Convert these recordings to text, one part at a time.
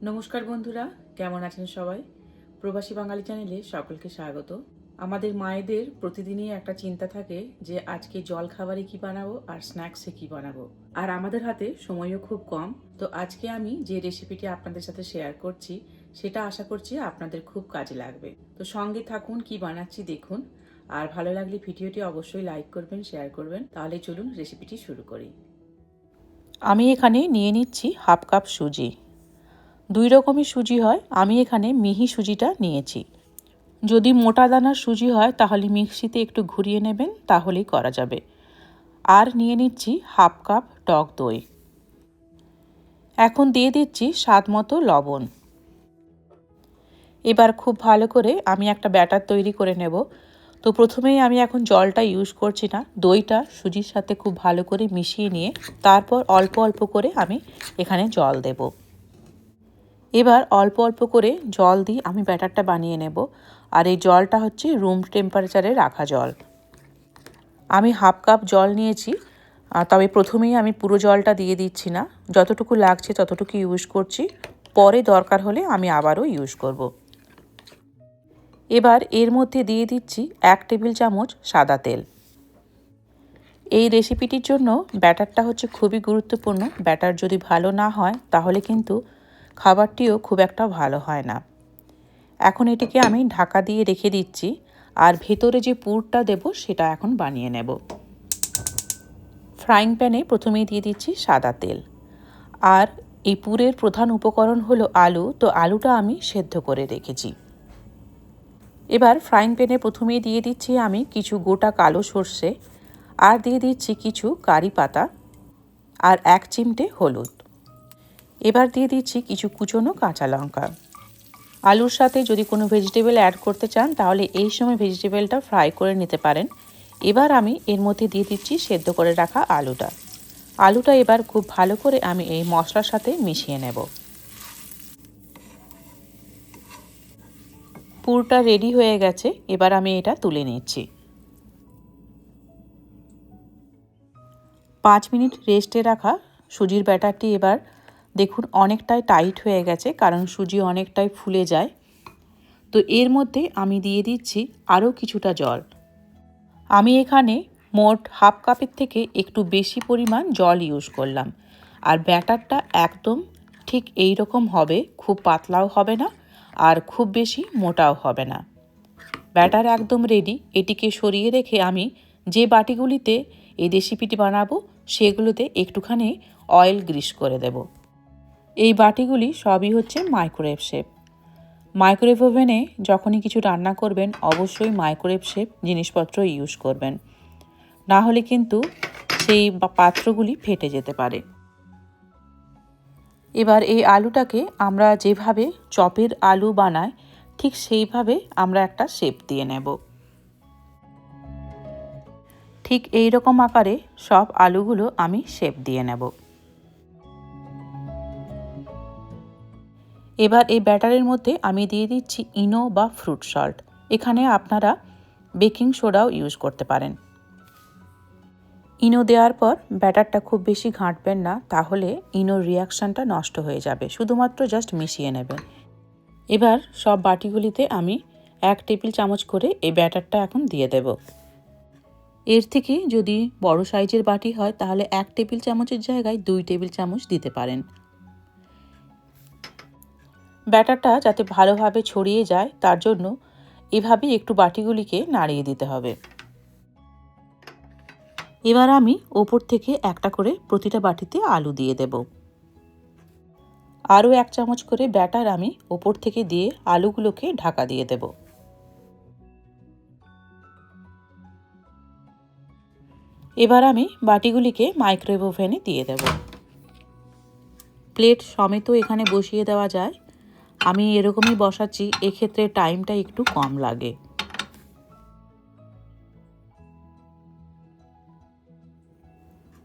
নমস্কার বন্ধুরা, কেমন আছেন সবাই? প্রবাসী বাঙালি চ্যানেলে সকলকে স্বাগত। আমাদের মায়েদের প্রতিদিনই একটা চিন্তা থাকে যে আজকে জল খাবারে কি বানাবো আর স্ন্যাক্সে কি বানাবো। আর আমাদের হাতে সময়ও খুব কম। তো আজকে আমি যে রেসিপিটি আপনাদের সাথে শেয়ার করছি সেটা আশা করছি আপনাদের খুব কাজে লাগবে। তো সঙ্গে থাকুন, কি বানাচ্ছি দেখুন। আর ভালো লাগলে ভিডিওটি অবশ্যই লাইক করবেন, শেয়ার করবেন। তাহলে চলুন রেসিপিটি শুরু করি। আমি এখানে নিয়ে নিচ্ছি হাফ কাপ সুজি। দুই রকমের সুজি হয়, আমি এখানে মিহি সুজিটা নিয়েছি। যদি মোটা দানার সুজি হয় তাহলে মিক্সিতে একটু ঘুরিয়ে নেবেন, তাহলেই করা যাবে। আর নিয়ে নিচ্ছি হাফ কাপ টক দই। এখন দিয়ে দিচ্ছি স্বাদ মতো লবণ। এবার খুব ভালো করে আমি একটা ব্যাটার তৈরি করে নেব। তো প্রথমেই আমি এখন জলটা ইউজ করছি না, দইটা সুজির সাথে খুব ভালো করে মিশিয়ে নিয়ে তারপর অল্প অল্প করে আমি এখানে জল দেব। এবার অল্প অল্প করে জল দিয়ে আমি ব্যাটারটা বানিয়ে নেব। আর এই জলটা হচ্ছে রুম টেম্পারেচারে রাখা জল। আমি হাফ কাপ জল নিয়েছি, তবে প্রথমেই আমি পুরো জলটা দিয়ে দিচ্ছি না, যতটুকু লাগছে ততটুকু ইউজ করছি। পরে দরকার হলে আমি আবারও ইউজ করব। এবার এর মধ্যে দিয়ে দিচ্ছি 1 টেবিল চামচ সাদা তেল। এই রেসিপিটির জন্য ব্যাটারটা হচ্ছে খুবই গুরুত্বপূর্ণ। ব্যাটার যদি ভালো না হয় তাহলে কিন্তু খাবারটিও খুব একটা ভালো হয় না। এখন এটিকে আমি ঢাকা দিয়ে রেখে দিচ্ছি। আর ভেতরে যে পুরটা দেব সেটা এখন বানিয়ে নেব। ফ্রাইং প্যানে প্রথমেই দিয়ে দিচ্ছি সাদা তেল। আর এই পুরের প্রধান উপকরণ হলো আলু। তো আলুটা আমি সেদ্ধ করে রেখেছি। এবার ফ্রাইং প্যানে প্রথমেই দিয়ে দিচ্ছি আমি কিছু গোটা কালো সর্ষে, আর দিয়ে দিচ্ছি কিছু কারি পাতা, আর 1 চিমটে হলুদ। এবার দিয়ে দিচ্ছি কিছু কুচনো কাঁচা লঙ্কা। আলুর সাথে যদি কোনো ভেজিটেবল অ্যাড করতে চান তাহলে এই সময় ভেজিটেবলটা ফ্রাই করে নিতে পারেন। এবার আমি এর মধ্যে দিয়ে দিচ্ছি সেদ্ধ করে রাখা আলুটা। আলুটা এবার খুব ভালো করে আমি এই মশলার সাথে মিশিয়ে নেব। পুরটা রেডি হয়ে গেছে, এবার আমি এটা তুলে নিচ্ছি। 5 মিনিট রেস্টে রাখা সুজির ব্যাটারটি এবার দেখুন অনেকটাই টাইট হয়ে গেছে, কারণ সুজি অনেকটাই ফুলে যায়। তো এর মধ্যে আমি দিয়ে দিচ্ছি আরও কিছুটা জল। আমি এখানে মোট হাফ কাপের থেকে একটু বেশি পরিমাণ জল ইউজ করলাম। আর ব্যাটারটা একদম ঠিক এই রকম হবে, খুব পাতলাও হবে না আর খুব বেশি মোটাও হবে না। ব্যাটার একদম রেডি। এটিকে সরিয়ে রেখে আমি যে বাটিগুলিতে এই রেসিপিটি বানাবো সেগুলোতে একটুখানি অয়েল গ্রিস করে দেব। এই বাটিগুলি সবই হচ্ছে মাইক্রোওয়েভ শেপ। মাইক্রোওয়েভ ওভেনে যখনই কিছু রান্না করবেন অবশ্যই মাইক্রোওয়েভ শেপ জিনিসপত্র ইউজ করবেন, না হলে কিন্তু সেই পাত্রগুলি ফেটে যেতে পারে। এবার এই আলুটাকে আমরা যেভাবে চপের আলু বানাই ঠিক সেইভাবে আমরা একটা শেপ দিয়ে নেব। ঠিক এই রকম আকারে সব আলুগুলো আমি শেপ দিয়ে নেব। এবার এই ব্যাটারের মধ্যে আমি দিয়ে দিচ্ছি ইনো বা ফ্রুট সল্ট। এখানে আপনারা বেকিং সোডাও ইউজ করতে পারেন। ইনো দেওয়ার পর ব্যাটারটা খুব বেশি ঘাঁটবেন না, তাহলে ইনোর রিয়াকশানটা নষ্ট হয়ে যাবে। শুধুমাত্র জাস্ট মিশিয়ে নেবেন। এবার সব বাটিগুলিতে আমি 1 টেবিল চামচ করে এই ব্যাটারটা এখন দিয়ে দেব। এর থেকে যদি বড় সাইজের বাটি হয় তাহলে 1 টেবিল চামচের জায়গায় 2 টেবিল চামচ দিতে পারেন। ব্যাটারটা যাতে ভালোভাবে ছড়িয়ে যায় তার জন্য এভাবে একটু বাটিগুলিকে নাড়িয়ে দিতে হবে। এবার আমি ওপর থেকে একটা করে প্রতিটা বাটিতে আলু দিয়ে দেব। আরও 1 চামচ করে ব্যাটার আমি ওপর থেকে দিয়ে আলুগুলোকে ঢাকা দিয়ে দেব। এবার আমি বাটিগুলিকে মাইক্রোওয়েভ ওভেনে দিয়ে দেব। প্লেট সমেত এখানে বসিয়ে দেওয়া যায়। আমি এরকমই বসাচ্ছি, এক্ষেত্রে টাইমটা একটু কম লাগে।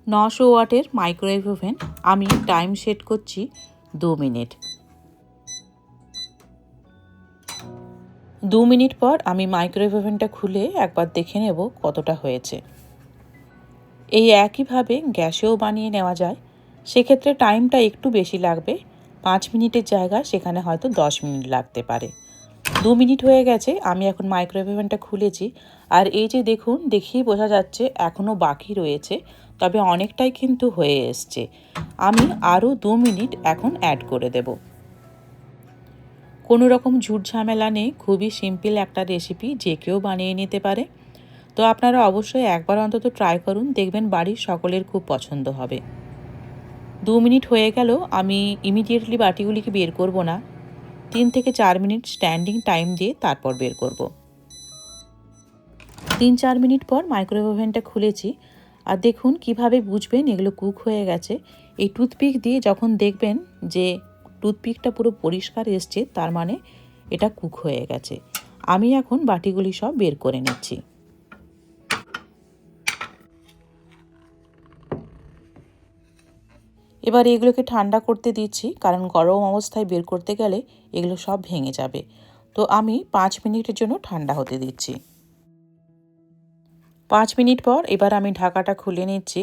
নশো ওয়াটের মাইক্রোওয়েভ ওভেন, আমি টাইম সেট করছি 2 মিনিট। 2 মিনিট পর আমি মাইক্রোওয়েভ ওভেনটা খুলে একবার দেখে নেব কতটা হয়েছে। এই একইভাবে গ্যাসেও বানিয়ে নেওয়া যায়, সেক্ষেত্রে টাইমটা একটু বেশি লাগবে। 5 মিনিটের জায়গায় সেখানে হয়তো 10 মিনিট লাগতে পারে। 2 মিনিট হয়ে গেছে, আমি এখন মাইক্রোওয়েভ ওভেনটা খুলেছি। আর এই যে দেখুন, দেখেই বোঝা যাচ্ছে এখনও বাকি রয়েছে, তবে অনেকটাই কিন্তু হয়ে এসছে। আমি আরও 2 মিনিট এখন অ্যাড করে দেব। কোনো রকম ঝুট ঝামেলা নেই, খুবই সিম্পল একটা রেসিপি, যে কেউ বানিয়ে নিতে পারে। তো আপনারা অবশ্যই একবার অন্তত ট্রাই করুন, দেখবেন বাড়ির সকলের খুব পছন্দ হবে। 2 মিনিট হয়ে গেল, আমি ইমিডিয়েটলি বাটিগুলিকে বের করব না, 3 থেকে 4 মিনিট স্ট্যান্ডিং টাইম দিয়ে তারপর বের করব। 3-4 মিনিট পর মাইক্রোওয়েভ ওভেনটা খুলেছি। আর দেখুন কিভাবে বুঝবেন এগুলো কুক হয়ে গেছে। এই টুথপিক দিয়ে যখন দেখবেন যে টুথপিকটা পুরো পরিষ্কার এসছে, তার মানে এটা কুক হয়ে গেছে। আমি এখন বাটিগুলি সব বের করে নিচ্ছি। এবার এগুলোকে ঠান্ডা করতে দিচ্ছি, কারণ গরম অবস্থায় বের করতে গেলে এগুলো সব ভেঙে যাবে। তো আমি 5 মিনিটের জন্য ঠান্ডা হতে দিচ্ছি। 5 মিনিট পর এবার আমি ঢাকাটা খুলে নিচ্ছি।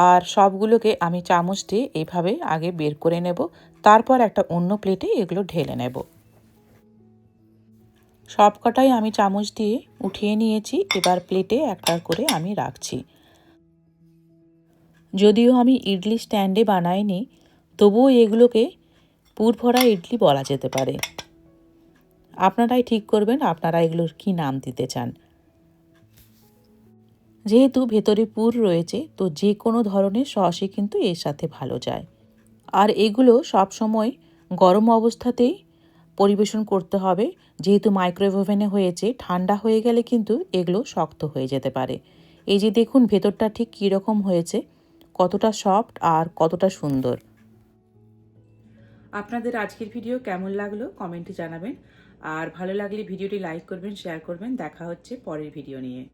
আর সবগুলোকে আমি চামচ দিয়ে এইভাবে আগে বের করে নেব, তারপর একটা অন্য প্লেটে এগুলো ঢেলে নেব। সব কটাই আমি চামচ দিয়ে উঠিয়ে নিয়েছি, এবার প্লেটে একটা করে আমি রাখছি। যদিও আমি ইডলি স্ট্যান্ডে বানাইনি, তবুও এগুলোকে পুরভরা ইডলি বলা যেতে পারে। আপনারাই ঠিক করবেন আপনারা এগুলোর কী নাম দিতে চান। যেহেতু ভেতরে পুর রয়েছে, তো যে কোনো ধরনের সসই কিন্তু এর সাথে ভালো যায়। আর এগুলো সব সময় গরম অবস্থাতেই পরিবেশন করতে হবে, যেহেতু মাইক্রোওয়েভ ওভেনে হয়েছে। ঠান্ডা হয়ে গেলে কিন্তু এগুলো শক্ত হয়ে যেতে পারে। এই যে দেখুন ভেতরটা ঠিক কীরকম হয়েছে, কতটা সফট আর কতটা সুন্দর। আপনাদের আজকের ভিডিও কেমন লাগলো কমেন্টে জানাবেন। আর ভালো লাগলে ভিডিওটি লাইক করবেন, শেয়ার করবেন। দেখা হচ্ছে পরের ভিডিও নিয়ে।